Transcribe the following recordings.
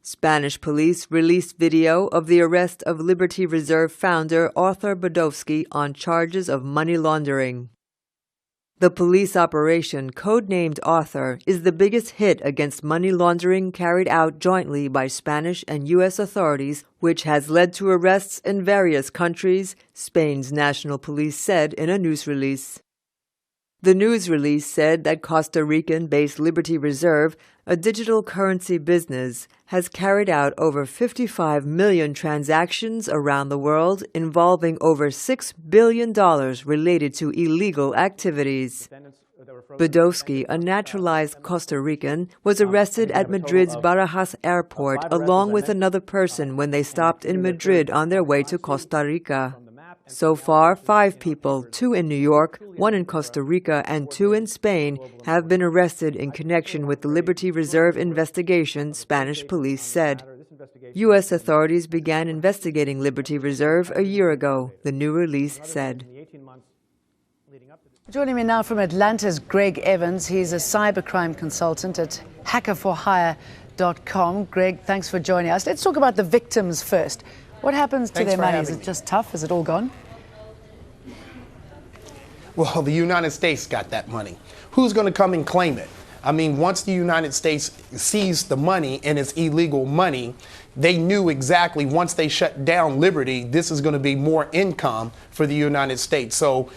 Spanish police released video of the arrest of Liberty Reserve founder Arthur Brodowski on charges of money laundering. The police operation, codenamed Arthur, is the biggest hit against money laundering carried out jointly by Spanish and U.S. authorities, which has led to arrests in various countries, Spain's national police said in a news release. The news release said that Costa Rican-based Liberty Reserve, a digital currency business, has carried out over 55 million transactions around the world involving over $6 billion related to illegal activities. Brodowski, a naturalized Costa Rican, was arrested at Madrid's Barajas airport along with another person when they stopped in Madrid on their way to Costa Rica. So far, 5 people, 2 in New York, 1 in Costa Rica, and 2 in Spain, have been arrested in connection with the Liberty Reserve investigation, Spanish police said. U.S. authorities began investigating Liberty Reserve a year ago, the new release said. Joining me now from Atlanta's Greg Evans. He's a cybercrime consultant at hackerforhire.com. Greg, thanks for joining us. Let's talk about the victims first. What happens to their money? Is it just tough? Is it all gone? Well, the United States got that money. Who's going to come and claim it? I mean, once the United States seized the money and it's illegal money, they knew exactly once they shut down Liberty, this is going to be more income for the United States. So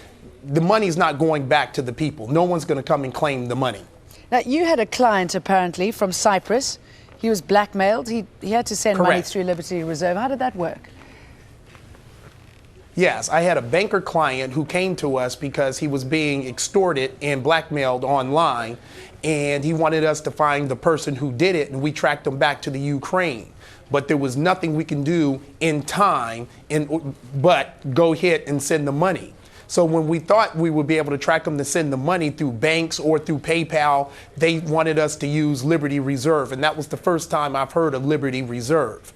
the money's not going back to the people. No one's going to come and claim the money. Now, you had a client apparently from Cyprus. He was blackmailed. He had to send money through Liberty Reserve. How did that work? Yes, I had a banker client who came to us because he was being extorted and blackmailed online, and he wanted us to find the person who did it, and we tracked him back to the Ukraine. But there was nothing we can do in time but go ahead and send the money. So when we thought we would be able to track them to send the money through banks or through PayPal, they wanted us to use Liberty Reserve. And that was the first time I've heard of Liberty Reserve.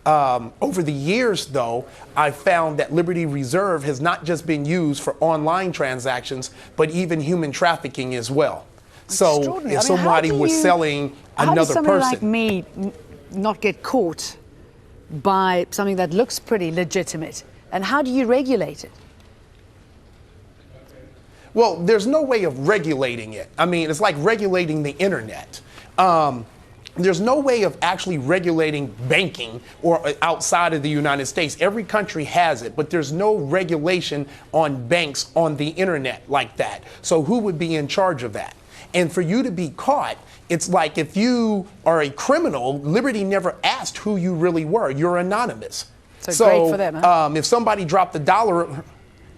Over the years, though, I found that Liberty Reserve has not just been used for online transactions, but even human trafficking as well. So if somebody was selling another person. How does somebody like me not get caught by something that looks pretty legitimate? And how do you regulate it? Well, there's no way of regulating it. I mean, it's like regulating the internet. There's no way of actually regulating banking or outside of the United States. Every country has it, but there's no regulation on banks on the internet like that. So who would be in charge of that? And for you to be caught, it's like if you are a criminal, Liberty never asked who you really were. You're anonymous. So great for them, huh? If somebody dropped the dollar,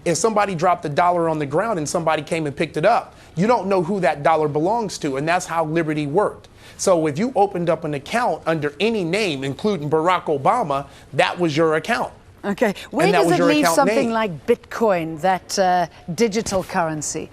on the ground and somebody came and picked it up, you don't know who that dollar belongs to, and that's how Liberty worked. So if you opened up an account under any name, including Barack Obama, that was your account. Okay. Where does it leave something like Bitcoin, that digital currency?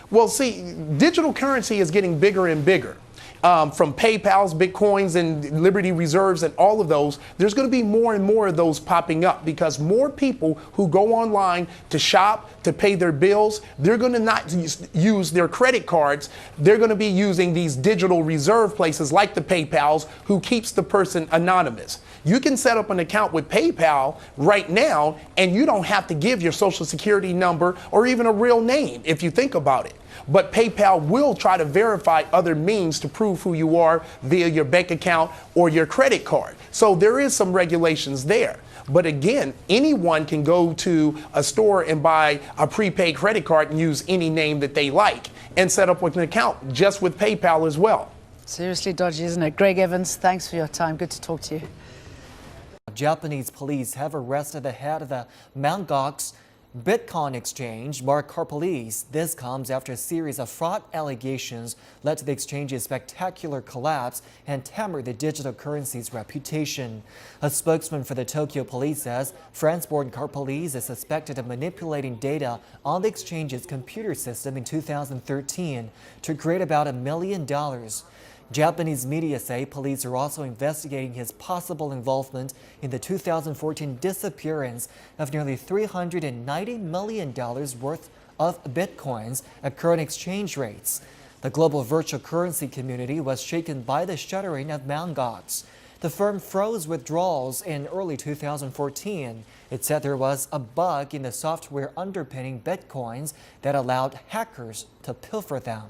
Well, see, digital currency is getting bigger and bigger. From PayPal's, Bitcoins, and Liberty Reserves and all of those, there's going to be more and more of those popping up because more people who go online to shop, to pay their bills, they're going to not use their credit cards. They're going to be using these digital reserve places like the PayPal's who keeps the person anonymous. You can set up an account with PayPal right now and you don't have to give your social security number or even a real name if you think about it. But PayPal will try to verify other means to prove who you are via your bank account or your credit card. So there is some regulations there. But again, anyone can go to a store and buy a prepaid credit card and use any name that they like and set up with an account just with PayPal as well. Seriously dodgy, isn't it? Greg Evans, thanks for your time. Good to talk to you. Japanese police have arrested the head of the MtGox Bitcoin exchange, Mark Karpeles. This comes after a series of fraud allegations led to the exchange's spectacular collapse and hammered the digital currency's reputation. A spokesman for the Tokyo police says France-born Karpeles is suspected of manipulating data on the exchange's computer system in 2013 to create about $1 million. Japanese media say police are also investigating his possible involvement in the 2014 disappearance of nearly $390 million worth of bitcoins at current exchange rates. The global virtual currency community was shaken by the shuttering of MtGox. The firm froze withdrawals in early 2014. It said there was a bug in the software underpinning Bitcoins that allowed hackers to pilfer them.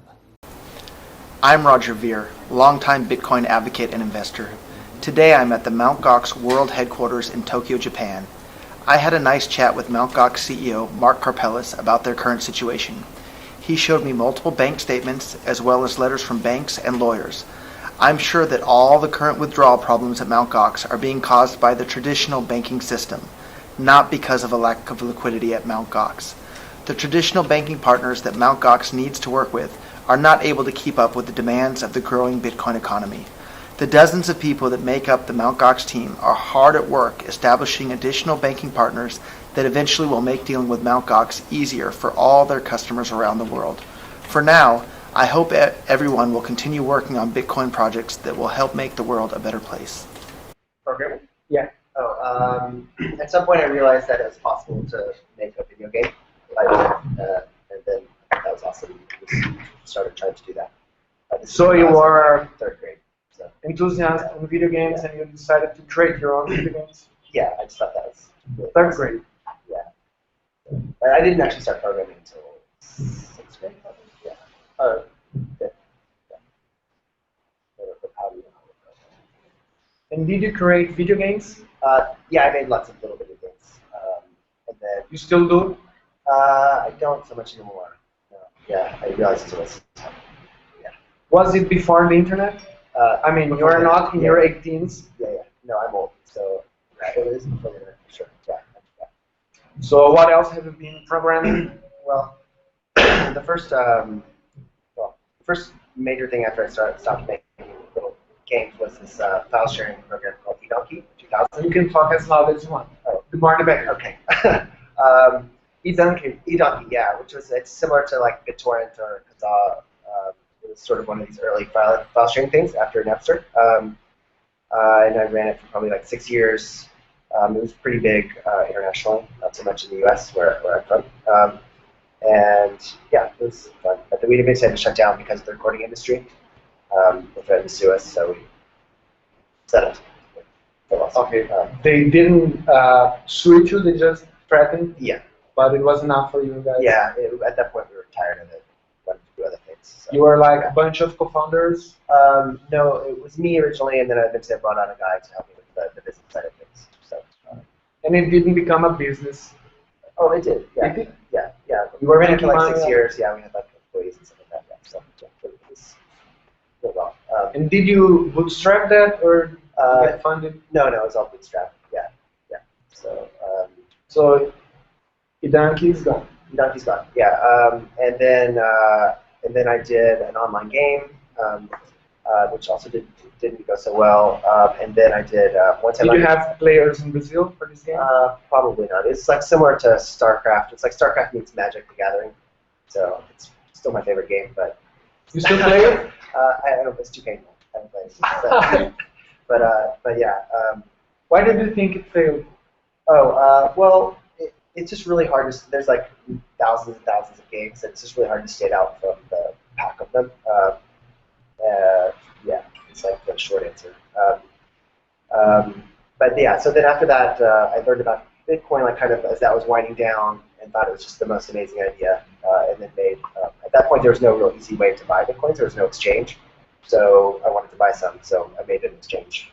I'm Roger Veer, longtime Bitcoin advocate and investor. Today I'm at the MtGox World Headquarters in Tokyo, Japan. I had a nice chat with MtGox CEO Mark Karpeles about their current situation. He showed me multiple bank statements as well as letters from banks and lawyers. I'm sure that all the current withdrawal problems at MtGox are being caused by the traditional banking system, not because of a lack of liquidity at MtGox. The traditional banking partners that MtGox needs to work with are not able to keep up with the demands of the growing Bitcoin economy. The dozens of people that make up the MtGox team are hard at work establishing additional banking partners that eventually will make dealing with MtGox easier for all their customers around the world. For now, I hope everyone will continue working on Bitcoin projects that will help make the world a better place. Programming? Yeah. At some point I realized that it was possible to make a video game. And then that was awesome. We started trying to do that. So you were third grade. So enthusiast in video games and you decided to create your own video games? yeah, I just thought that was really Third awesome. grade. Yeah. But I didn't actually start programming until sixth grade. Yeah. Fifth. Yeah. How do you know how to program? And did you create video games? Yeah, I made lots of little video games. And then You still do? I don't so much anymore. No. Yeah, I realized it was. Was it before the internet? I mean, Before you're the- not in yeah. your 18s. Yeah. No, I'm old, so it was before the internet, for sure. Yeah. So what else have you been programming? Well, the first major thing after I stopped making little games was this file sharing program called eDonkey 2000. You can talk as loud as you want. The more the better. Okay. eDonkey. eDonkey, yeah, it's similar to like BitTorrent or Kazaa. It was sort of one of these early file sharing things after Napster. And I ran it for probably like 6 years. It was pretty big internationally, not so much in the US where I'm from. And yeah, it was fun. But we eventually had to shut down because of the recording industry. They threatened to sue us, so we settled. Okay. They didn't sue you, they just threatened, Yeah. but it was enough for you guys. Yeah, at that point we were tired of it, wanted to do other things. So. You were like a bunch of co-founders? No, it was me originally, and then eventually I brought on a guy to help me with the business side of things. So. And it didn't become a business. Oh, it did. Yeah. It did? Yeah. You were ran it for making like money 6 on it? years. Yeah, we had like employees and stuff like that. Yeah, so it was really well. And did you bootstrap that or get funded? No, it was all bootstrap. Yeah. So eDonkey is gone. Donkey's gone. Yeah. And then I did an online game, which also didn't go so well. And then I did once I Did you learned. have players in Brazil for this game? Probably not. It's like similar to StarCraft. It's like StarCraft meets Magic the Gathering. So it's still my favorite game, but You still play it? I don't know. It's too painful. I haven't played it. But yeah. Why did you think it failed? Well, it's just really hard to. There's like thousands and thousands of games, and it's just really hard to stand out from the pack of them. Yeah, it's like the short answer. But yeah, so then after that, I learned about Bitcoin, like kind of as that was winding down, and thought it was just the most amazing idea. And then made. At that point, there was no real easy way to buy Bitcoins. There was no exchange, so I wanted to buy some. So I made an exchange.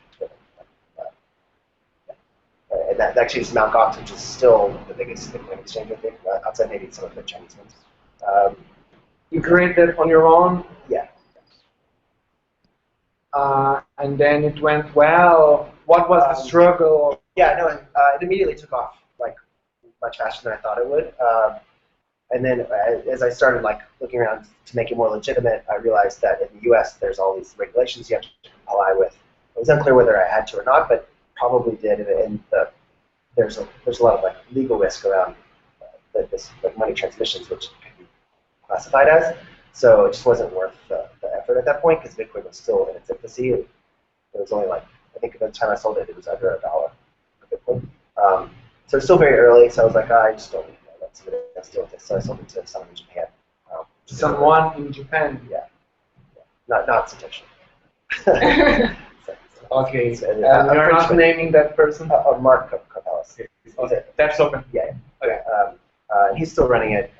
And that actually is MtGox, which is still the biggest Bitcoin exchange, I think, outside maybe some of the Chinese ones. You created that on your own, Yeah. and then it went well. What was the struggle? Yeah, no, it immediately took off, like, much faster than I thought it would. And then as I started, like, looking around to make it more legitimate, I realized that in the U.S. there's all these regulations you have to comply with. It was unclear whether I had to or not, but probably did, and there's a lot of like legal risk around this like money transmissions, which could be classified as. So it just wasn't worth the effort at that point because Bitcoin was still in its infancy. It was only like I think at the time I sold it, it was under $1 for Bitcoin. So it's still very early. So I was like, I just don't let somebody else deal with this. So I sold it to someone in Japan. Someone in Japan. Yeah. not intentional. Okay. So, We are not sure. naming that person. Mark Capellas. Okay. That's open. Yeah. Okay. He's still running it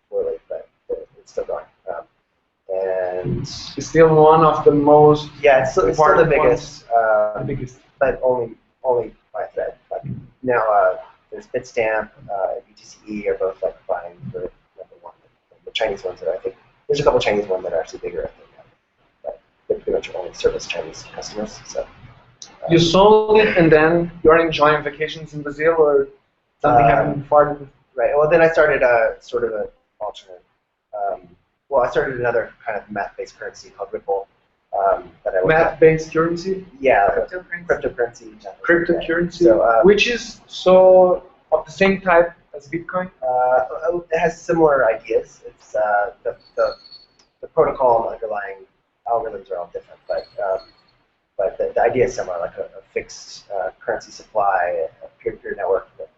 poorly, but it's still going. And It's still one of the most yeah, it's still the important biggest. the biggest. But only by thread. Like now, there's Bitstamp and BTCE are both like vying for #1. The Chinese ones I think there's a couple Chinese ones that are actually bigger. I think, but they pretty much only service Chinese customers. So You sold it and then you're enjoying vacations in Brazil, or something happened before? right. Well, then I started sort of an alternate. Well, I started another kind of math-based currency called Ripple. That I worked on. Math-based currency, Yeah, Cryptocurrency. cryptocurrency. cryptocurrency, which is so of the same type as Bitcoin. It has similar ideas. It's the protocol and the underlying algorithms are all different, but the idea is similar, like a fixed currency supply, a peer-to-peer network. That,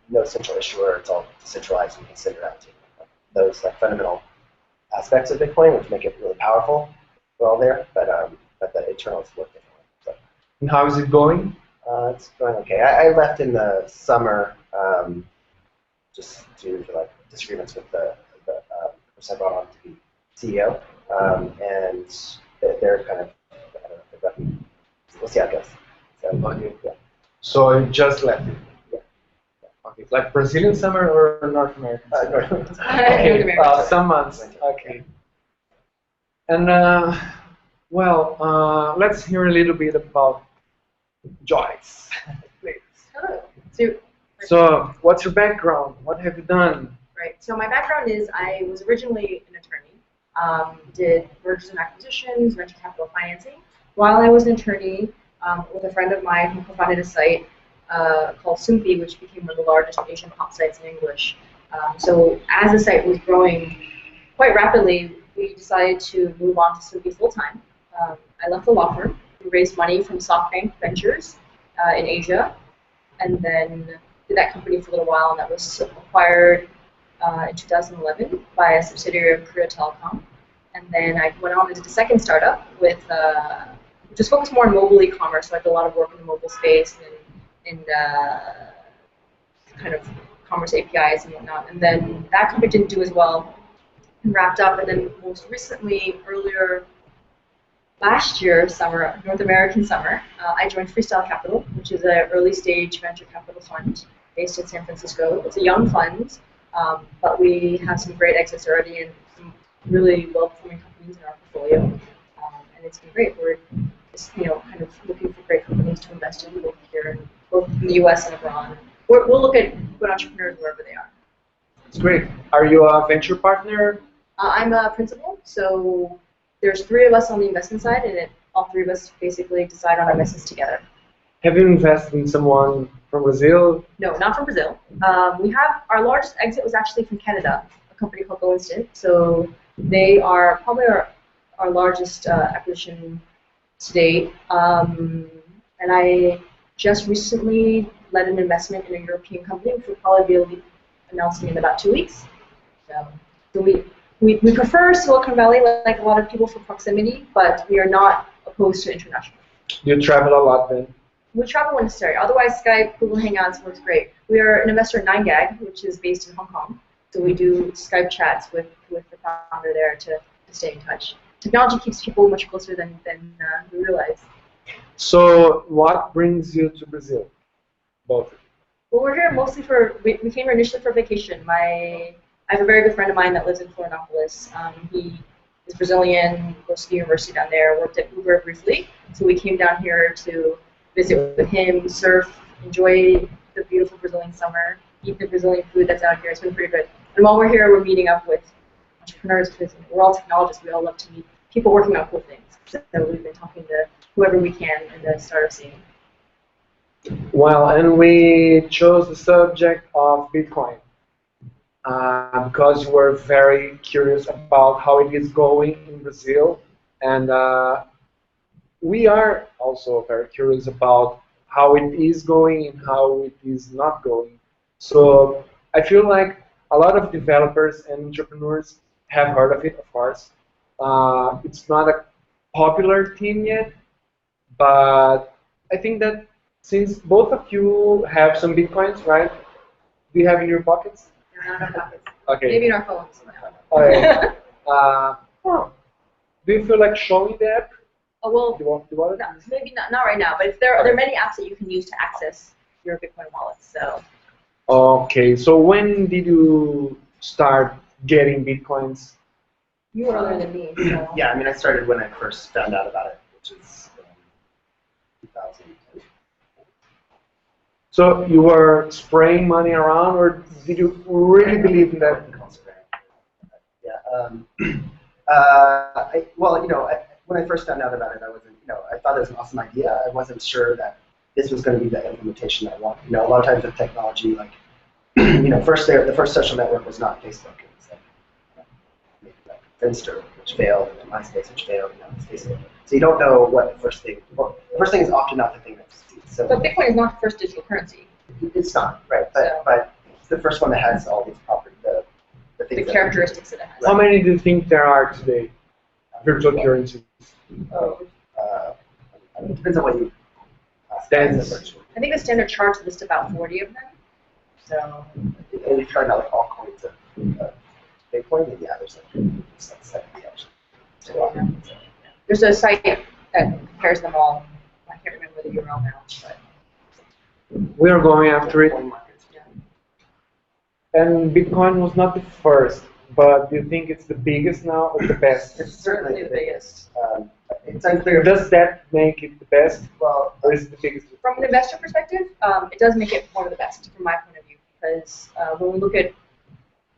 no central issuer. It's all decentralized, and you can send it out to those like fundamental aspects of Bitcoin, which make it really powerful. They're all there, but the internals work differently. So. And how is it going? It's going okay. I left in the summer just due to like disagreements with the person I brought on to be CEO, and they're kind of I don't know, we'll see how it goes. So, Okay. yeah. So you just left it. Yeah. Okay. Like Brazilian summer or North American? Summer? North Okay. Some months. Okay. And let's hear a little bit about Joyce, please. Hello. So, what's your background? What have you done? Right. So my background is I was originally an attorney. Did mergers and acquisitions, venture capital financing. While I was an attorney, with a friend of mine who co-founded a site called Soompi, which became one of the largest Asian pop sites in English. So as the site was growing quite rapidly, we decided to move on to Soompi full time. I left the law firm. We raised money from SoftBank Ventures in Asia, and then did that company for a little while, and that was acquired in 2011 by a subsidiary of Korea Telecom. And then I went on and did a second startup with just focused more on mobile e-commerce. So I did a lot of work in the mobile space and kind of commerce APIs and whatnot. And then that company didn't do as well and wrapped up. And then most recently, earlier last year, summer, North American summer, I joined Freestyle Capital, which is an early stage venture capital fund based in San Francisco. It's a young fund, but we have some great exits already and some really well-performing companies in our portfolio. And it's been great. We're just, kind of looking for great companies to invest in, both here, both in the US and abroad. We'll look at good entrepreneurs wherever they are. It's great. Are you a venture partner? I'm a principal, so there's 3 of us on the investment side, and all 3 of us basically decide on our investments together. Have you invested in someone from Brazil? No, not from Brazil. We have our largest exit was actually from Canada, a company called Go Instant. So they are probably our largest acquisition to date. And I just recently led an investment in a European company, which we'll probably be announcing in about 2 weeks. So we prefer Silicon Valley, like a lot of people, for proximity, but we are not opposed to international. You travel a lot then? We travel when necessary. Otherwise, Skype, Google Hangouts works great. We are an investor in 9gag, which is based in Hong Kong. So we do Skype chats with the founder there to stay in touch. Technology keeps people much closer than we realize. So what brings you to Brazil? Both. Well, we're here mostly we came here initially for vacation. I have a very good friend of mine that lives in Florianopolis. He is Brazilian, goes to the university down there, worked at Uber briefly. So we came down here to visit with him, surf, enjoy the beautiful Brazilian summer, eat the Brazilian food that's out here. It's been pretty good. And while we're here, we're meeting up with entrepreneurs because we're all technologists. We all love to meet people working on cool things. So we've been talking to whoever we can in the startup scene. Well, and we chose the subject of Bitcoin because you were very curious about how it is going in Brazil, and we are also very curious about how it is going and how it is not going. So I feel like a lot of developers and entrepreneurs have heard of it, of course, It's not a popular theme yet, but I think that since both of you have some Bitcoins, right? Do you have in your pockets? Not in our pockets. Okay. Maybe in our phones. Okay. Do you feel like showing that? Oh, well, Do you want it? no, maybe not right now, but if there are many apps that you can use to access your Bitcoin wallet. So. Okay, so when did you start getting Bitcoins? You were earlier than me. So. Yeah, I mean, I started when I first found out about it, which is 2010. So you were spraying money around, or did you really believe in that? Yeah. Well, when I first found out about it, I wasn't, I thought it was an awesome idea. I wasn't sure that this was going to be the implementation I wanted. A lot of times with technology, like, the first social network was not Facebook. It was like Finster, which failed, and then MySpace, which failed, and now it's Facebook. So you don't know what the first thing. Well, the first thing is often not the thing that succeeds. So But Bitcoin is not the first digital currency. it's not right, but it's the first one that has all these properties, the things. The characteristics that it has. How many do you think there are today? Virtual currencies. It depends on what you. Tens. I think the standard charts list about 40 of them. So. And if you're talking about like altcoins of Bitcoin, then yeah, there's like 70 actually. So, There's a site that compares them all. I can't remember the URL now, but. We are going after it. coin markets. Yeah. And Bitcoin was not the first, but do you think it's the biggest now or the best? It's certainly the biggest. It's unclear. Does that make it the best, Well, or is it the biggest? From an investor perspective, it does make it one of the best from my point of view, because when we look at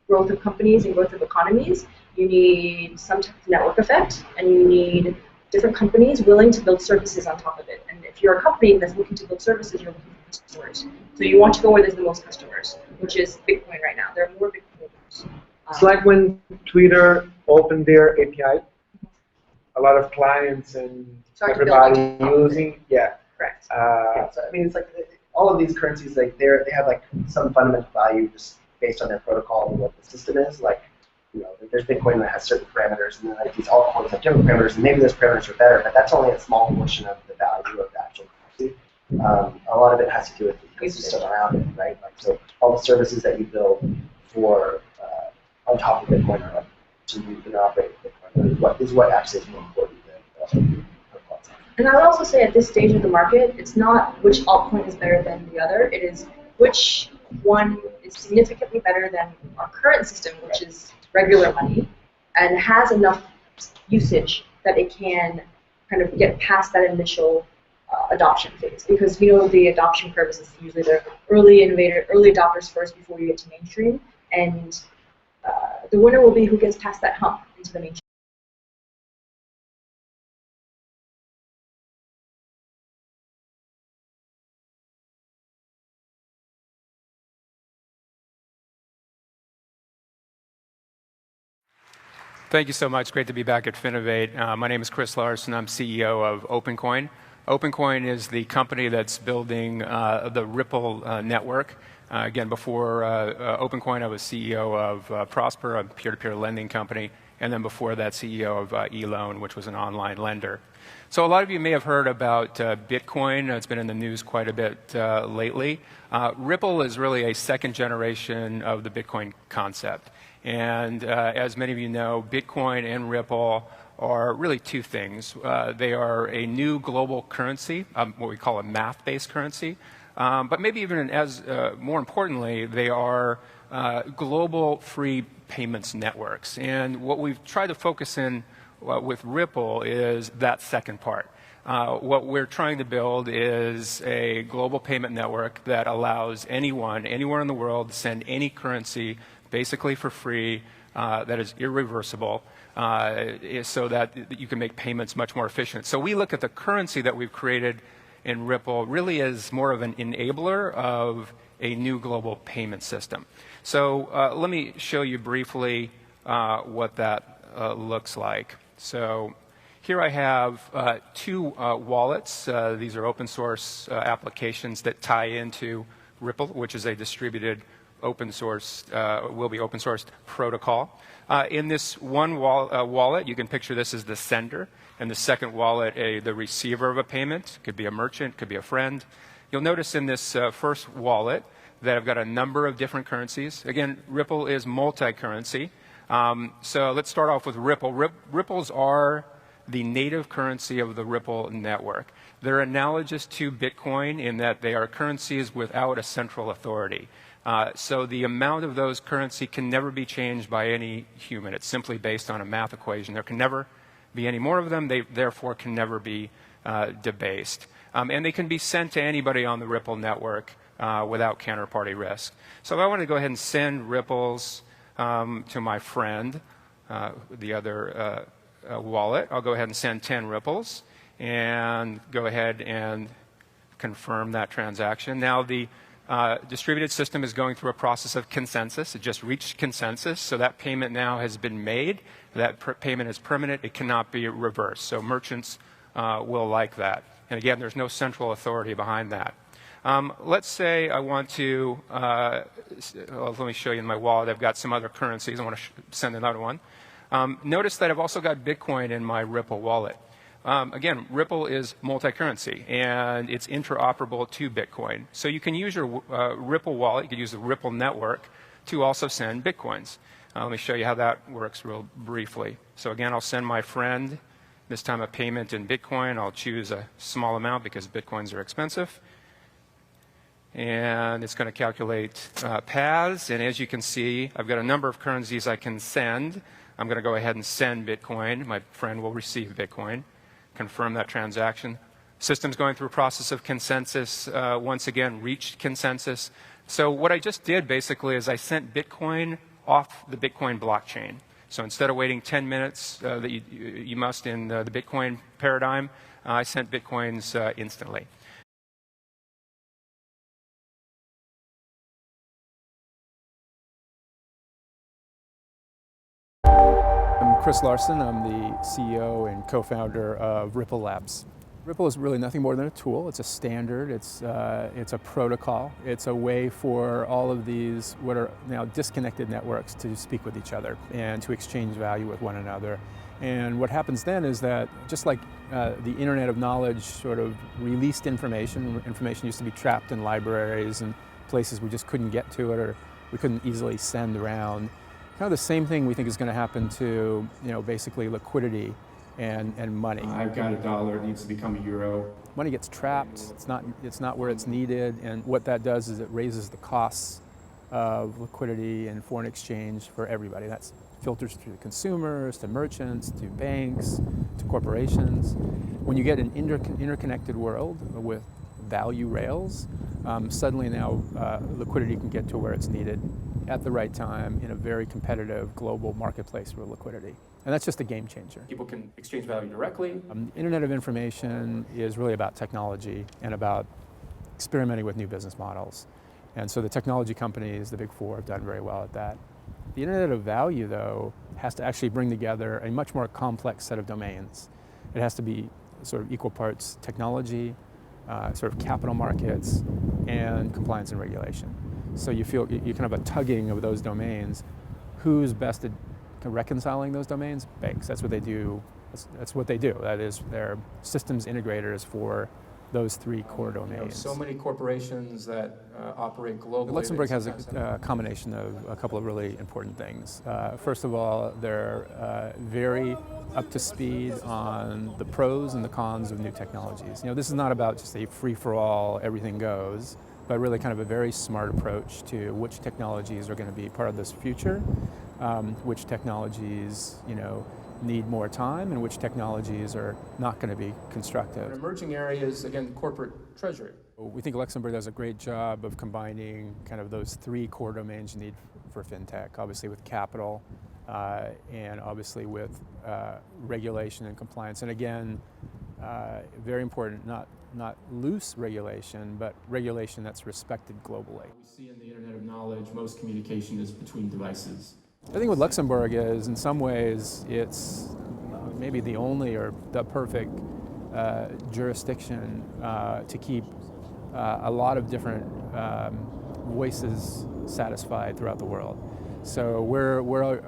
growth of companies and growth of economies, you need some type of network effect, and you need different companies willing to build services on top of it. And if you're a company that's looking to build services, you're looking for customers. So you want to go where there's the most customers, which is Bitcoin right now. There are more Bitcoin holders. It's like when Twitter opened their API, a lot of clients and Start to build everybody on top of it. using, yeah. Correct. yeah, so, I mean, it's like all of these currencies, like they have like some fundamental value just based on their protocol and what the system is. Like, there's Bitcoin that has certain parameters, and then like these altcoins have different parameters, and maybe those parameters are better, but that's only a small portion of the value of the actual currency. A lot of it has to do with the ecosystem around it, right? Like, so all the services that you build for on top of Bitcoin are like to interoperate with Bitcoin. What actually is more important than protocols. And I would also say at this stage of the market, it's not which altcoin is better than the other. It is which one is significantly better than our current system, which is regular money, and has enough usage that it can kind of get past that initial adoption phase. Because the adoption curve is usually the early adopters first before you get to mainstream, and the winner will be who gets past that hump into the mainstream. Thank you so much. Great to be back at Finovate. My name is Chris Larson. I'm CEO of OpenCoin. OpenCoin is the company that's building the Ripple network. Again, before OpenCoin, I was CEO of Prosper, a peer-to-peer lending company, and then before that, CEO of eLoan, which was an online lender. So a lot of you may have heard about Bitcoin. It's been in the news quite a bit lately. Ripple is really a second generation of the Bitcoin concept. And as many of you know, Bitcoin and Ripple are really two things. They are a new global currency, what we call a math-based currency. But maybe even as more importantly, they are global free payments networks. And what we've tried to focus in with Ripple is that second part. What we're trying to build is a global payment network that allows anyone, anywhere in the world, to send any currency basically for free, that is irreversible, so that you can make payments much more efficient. So we look at the currency that we've created in Ripple really as more of an enabler of a new global payment system. So let me show you briefly what that looks like. So here I have two wallets. These are open source applications that tie into Ripple, which is a distributed open source, will be open sourced protocol. In this one wallet, you can picture this as the sender, and the second wallet, the receiver of a payment. Could be a merchant, could be a friend. You'll notice in this first wallet that I've got a number of different currencies. Again, Ripple is multi-currency. So let's start off with Ripple. Ripples are the native currency of the Ripple network. They're analogous to Bitcoin in that they are currencies without a central authority. So the amount of those currency can never be changed by any human. It's simply based on a math equation. There can never be any more of them. They therefore can never be debased. And they can be sent to anybody on the Ripple network without counterparty risk. So if I want to go ahead and send Ripples to my friend, the other wallet, I'll go ahead and send 10 Ripples and go ahead and confirm that transaction. Now the distributed system is going through a process of consensus. It just reached consensus, so that payment now has been made. That payment is permanent. It cannot be reversed. So merchants will like that. And again, there's no central authority behind that. Let's say I want to, let me show you in my wallet, I've got some other currencies. I want to send another one. Notice that I've also got Bitcoin in my Ripple wallet. Again, Ripple is multi-currency, and it's interoperable to Bitcoin. So you can use your Ripple wallet, you can use the Ripple network to also send Bitcoins. Let me show you how that works real briefly. So again, I'll send my friend, this time a payment in Bitcoin. I'll choose a small amount because Bitcoins are expensive. And it's going to calculate paths. And as you can see, I've got a number of currencies I can send. I'm going to go ahead and send Bitcoin. My friend will receive Bitcoin. Confirm that transaction. System's going through a process of consensus. Once again, reached consensus. So what I just did basically is I sent Bitcoin off the Bitcoin blockchain. So instead of waiting 10 minutes that you must in the Bitcoin paradigm, I sent Bitcoins instantly. I'm Chris Larson. I'm the CEO and co-founder of Ripple Labs. Ripple is really nothing more than a tool. It's a standard. It's a protocol. It's a way for all of these what are now disconnected networks to speak with each other and to exchange value with one another. And what happens then is that just like the Internet of Knowledge sort of released information used to be trapped in libraries and places we just couldn't get to it or we couldn't easily send around. Kind of the same thing we think is going to happen to, basically liquidity and money. I've got $1, it needs to become €1. Money gets trapped, it's not where it's needed, and what that does is it raises the costs of liquidity and foreign exchange for everybody. That's filters through consumers, to merchants, to banks, to corporations. When you get an interconnected world with value rails, suddenly now liquidity can get to where it's needed at the right time in a very competitive global marketplace for liquidity. And that's just a game changer. People can exchange value directly. Internet of Information is really about technology and about experimenting with new business models. And so the technology companies, the big four, have done very well at that. The Internet of Value, though, has to actually bring together a much more complex set of domains. It has to be sort of equal parts technology, sort of capital markets, and compliance and regulation. So you feel you kind of a tugging of those domains. Who's best at reconciling those domains? Banks. That's what they do. That's what they do. That is, they're systems integrators for those three core domains. So many corporations that operate globally. Luxembourg has a combination of a couple of really important things. First of all, they're very up to speed on the pros and the cons of new technologies. This is not about just a free-for-all, everything goes, but really kind of a very smart approach to which technologies are going to be part of this future, which technologies, need more time, and which technologies are not going to be constructive. Emerging areas, again, corporate treasury. We think Luxembourg does a great job of combining kind of those three core domains you need for fintech, obviously with capital, and obviously with regulation and compliance. And again, very important, not loose regulation, but regulation that's respected globally. We see in the Internet of Knowledge, most communication is between devices. The thing with Luxembourg is, in some ways, it's maybe the only or the perfect jurisdiction to keep a lot of different voices satisfied throughout the world. So where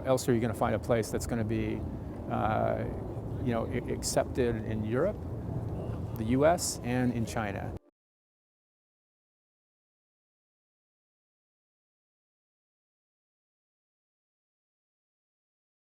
else are you going to find a place that's going to be accepted in Europe, the US, and in China?